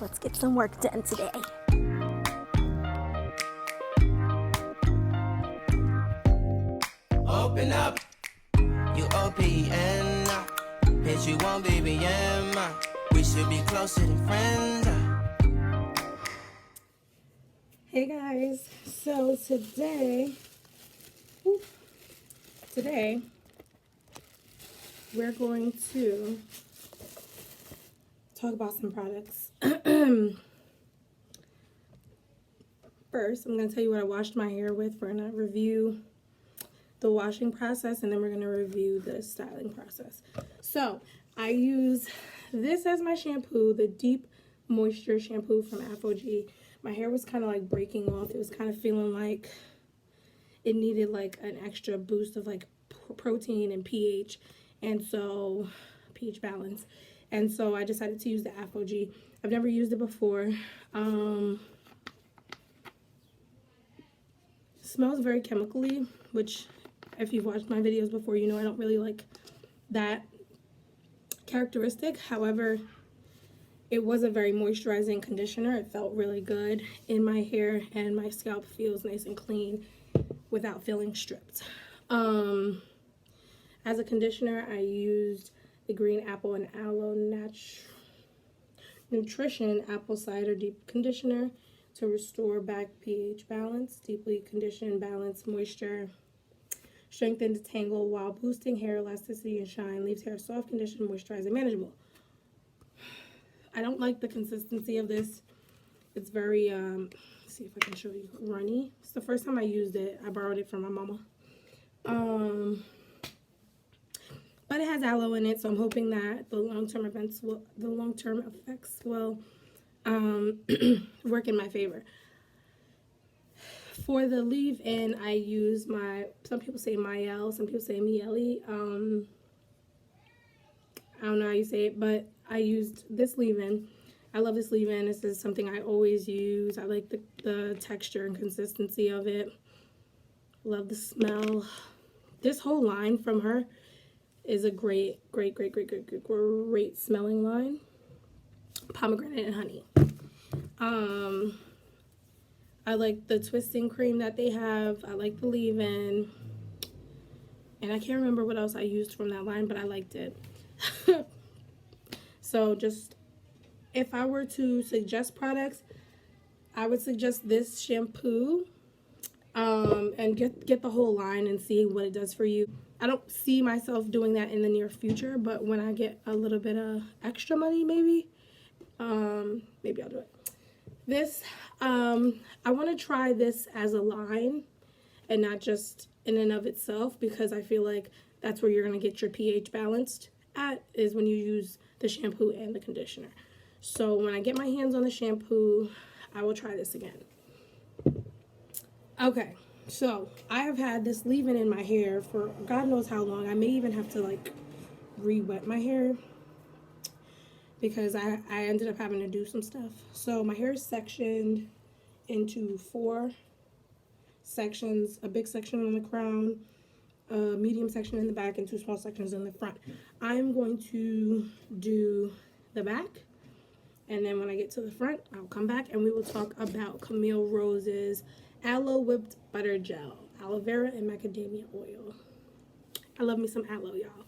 let's get some work done today. Open up, you open up. Bitch, you won't be BM. We should be closer than friends. Hey guys, so today we're going to talk about some products. First, I'm going to tell you what I washed my hair with. We're going to review the washing process, and then we're going to review the styling process. So, I use this as my shampoo, the Deep Moisture Shampoo from Aphogee. My hair was kind of like breaking off. It was kind of feeling like it needed like an extra boost of like protein and pH, and so pH balance. And so I decided to use the Aphogee. I've never used it before. Smells very chemically, which if you've watched my videos before, you know I don't really like that characteristic. However, it was a very moisturizing conditioner. It felt really good in my hair, and my scalp feels nice and clean without feeling stripped. As a conditioner, I used the Green Apple and Aloe Nutrition Apple Cider Deep Conditioner to restore back pH balance, deeply condition, balance, moisture, strengthen, detangle while boosting hair elasticity and shine, leaves hair soft, conditioned, moisturized, and manageable. I don't like the consistency of this. It's very, let's see if I can show you, runny. It's the first time I used it. I borrowed it from my mama. But it has aloe in it, so I'm hoping that the long-term effects will work in my favor. For the leave-in, I use some people say Mielle, some people say Mielle. I don't know how you say it, but I used this leave-in. I love this leave-in. This is something I always use. I like the texture and consistency of it. Love the smell. This whole line from her is a great smelling line. Pomegranate and honey. I like the twisting cream that they have. I like the leave-in. And I can't remember what else I used from that line, but I liked it. So just, if I were to suggest products, I would suggest this shampoo, and get the whole line and see what it does for you. I don't see myself doing that in the near future, but when I get a little bit of extra money, maybe I'll do it. This, I want to try this as a line and not just in and of itself, because I feel like that's where you're going to get your pH balanced at, is when you use the shampoo and the conditioner. So when I get my hands on the shampoo, I will try this again. Okay, so I have had this leave-in in my hair for God knows how long. I may even have to like re-wet my hair, because I ended up having to do some stuff. So my hair is sectioned into 4 sections: a big section on the crown, a medium section in the back, and 2 small sections in the front. I'm going to do the back, and then when I get to the front, I'll come back and we will talk about Camille Rose's Aloe Whipped Butter Gel, aloe vera, and macadamia oil. I love me some aloe, y'all.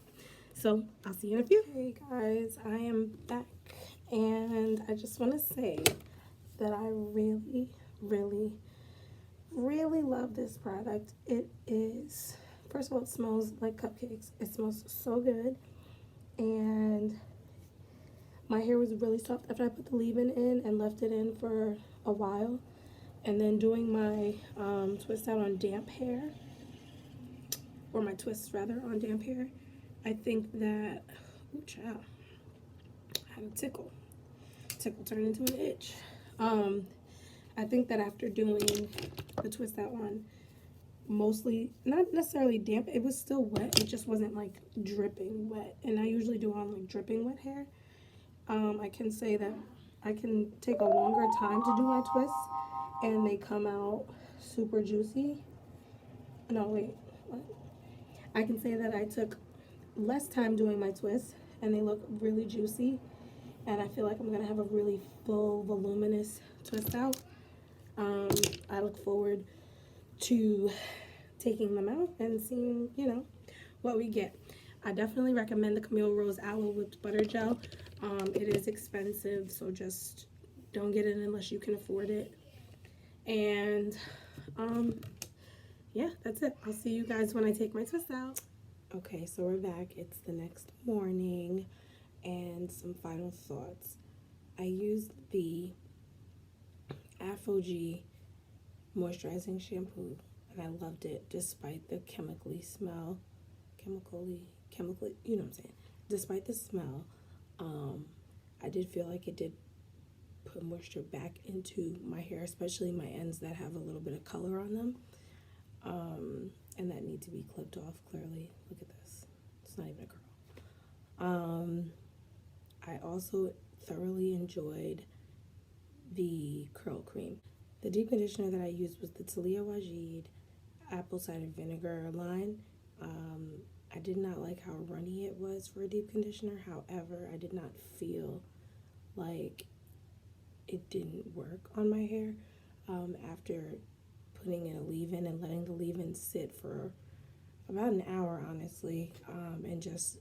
So I'll see you in a few. Hey guys, I am back, and I just want to say that I really love this product. It is, first of all, it smells like cupcakes. It smells so good, and my hair was really soft after I put the leave-in in and left it in for a while, and then doing my twist out on damp hair, or my twists rather on damp hair. I think that, ooh child, I had a tickle turned into an itch. I think that after doing the twist out on mostly, not necessarily damp, it was still wet, it just wasn't like dripping wet, and I usually do on like dripping wet hair. I can say that I can take a longer time to do my twists, and they come out super juicy. No, wait, what? I can say that I took less time doing my twists, and they look really juicy, and I feel like I'm gonna have a really full, voluminous twist out. I look forward to taking them out and seeing, you know, what we get. I definitely recommend the Camille Rose Aloe Whipped Butter Gel. It is expensive, so just don't get it unless you can afford it. And yeah, that's it. I'll see you guys when I take my twist out. Okay, so we're back. It's the next morning, and some final thoughts. I used the Aphogee moisturizing shampoo, and I loved it despite the chemically, you know what I'm saying. Despite the smell, I did feel like it did put moisture back into my hair, especially my ends that have a little bit of color on them, and that need to be clipped off. Clearly, look at this. It's not even a curl. I also thoroughly enjoyed the curl cream. The deep conditioner that I used was the Taliah Waajid apple cider vinegar line. I did not like how runny it was for a deep conditioner. However, I did not feel like it didn't work on my hair after putting in a leave-in and letting the leave-in sit for about an hour, honestly, and just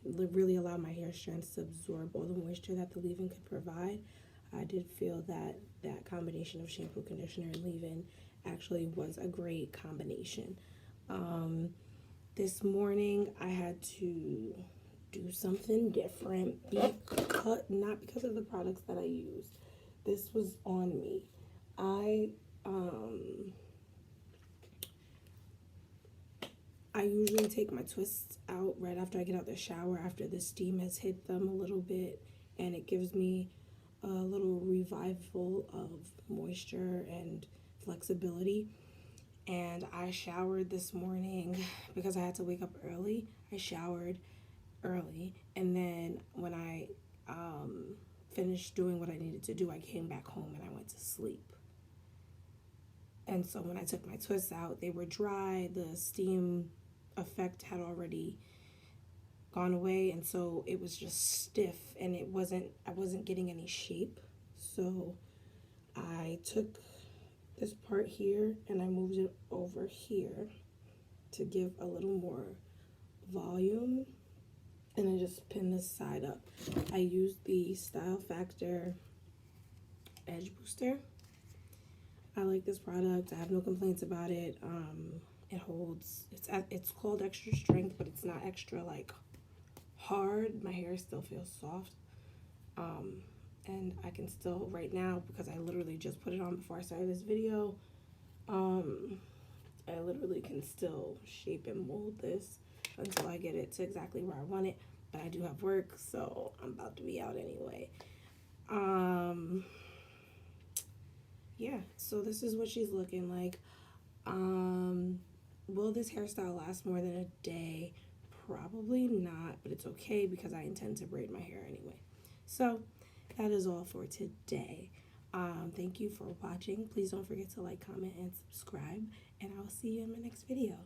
really allow my hair strands to absorb all the moisture that the leave-in could provide. I did feel that that combination of shampoo, conditioner, and leave-in actually was a great combination. This morning I had to do something different, not because of the products that I used. This was on me. I usually take my twists out right after I get out the shower, after the steam has hit them a little bit, and it gives me a little revival of moisture and flexibility. And I showered this morning because I had to wake up early. I showered early, and then when I finished doing what I needed to do, I came back home and I went to sleep. And so when I took my twists out, they were dry. The steam effect had already gone away, and so it was just stiff, and I wasn't getting any shape. So I took this part here and I moved it over here to give a little more volume, and I just pinned this side up. I used the Style Factor Edge Booster. I like this product. I have no complaints about it. It holds, it's called extra strength, but it's not extra like hard. My hair still feels soft. And I can still, right now, because I literally just put it on before I started this video, I literally can still shape and mold this until I get it to exactly where I want it. But I do have work, so I'm about to be out anyway. Yeah, so this is what she's looking like. Will this hairstyle last more than a day? Probably not, but it's okay because I intend to braid my hair anyway. So that is all for today. Thank you for watching. Please don't forget to like, comment, and subscribe, and I'll see you in my next video.